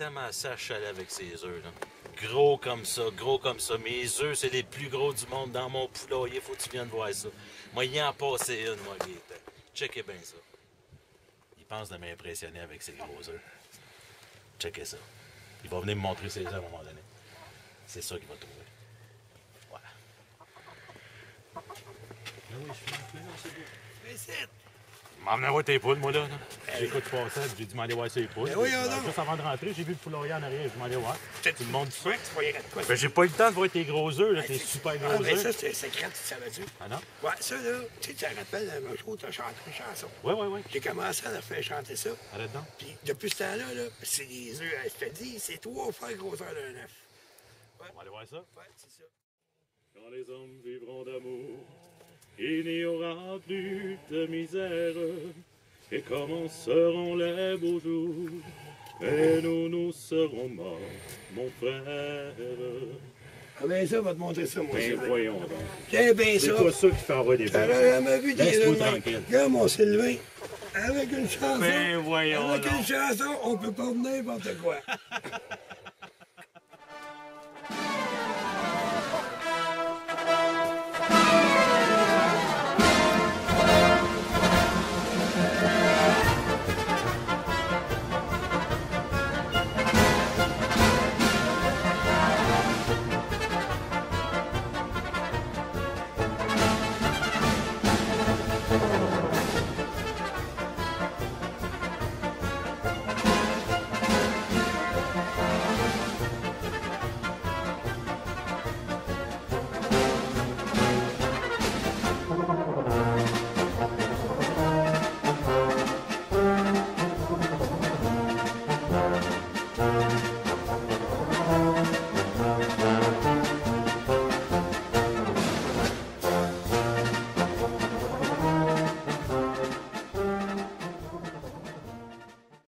tellement ça à chalet avec ses œufs, là. Gros comme ça, gros comme ça. Mes œufs, c'est les plus gros du monde dans mon poulailler. Faut que tu viennes voir ça. Moi, il en passé une, moi, Gaëtan. Checkez bien ça. Il pense de m'impressionner avec ses gros œufs. Checkez ça. Il va venir me montrer ses œufs à un moment donné. C'est ça qu'il va trouver. Voilà. Ah oui, je suis là, c'est beau. Félicite! M'emmener voir tes poules, moi, là. J'écoute pas ça, j'ai dû m'aller voir ses poules. Ben oui, Juste avant de rentrer, j'ai vu le poulailler en arrière, je m'en allais voir. Tu me montres ça? Tu voyais de quoi? Ben, j'ai pas eu le temps de voir tes gros œufs, là, tes super gros Ah, mais œufs. ça, c'est secret, tu savais-tu? Ah non? Ouais, ça, là, tu sais, tu te rappelles, un jour, tu as chanté une chanson. Ouais. J'ai commencé à leur faire chanter ça. Arrête donc. Puis, depuis ce temps-là, là, c'est des œufs, je te dis, c'est 3 fois la grosseur d'un œuf. Ouais. On va aller voir ça. Ouais, c'est ça. Quand les hommes vivront d'amour, il n'y aura plus de misère. Et commenceront les beaux jours, et nous serons morts, mon frère. Ah ben ça, va te montrer ça, moi. Ben voyons donc. Tiens bien C'est ça. pas ça qui fait envoyer des T'as balles. jamais vu des Laisse-moi œufs de même. tranquille. Regarde mon Sylvain. Avec une chanson. Ben voyons Avec donc. une chanson, on peut pas venir n'importe quoi.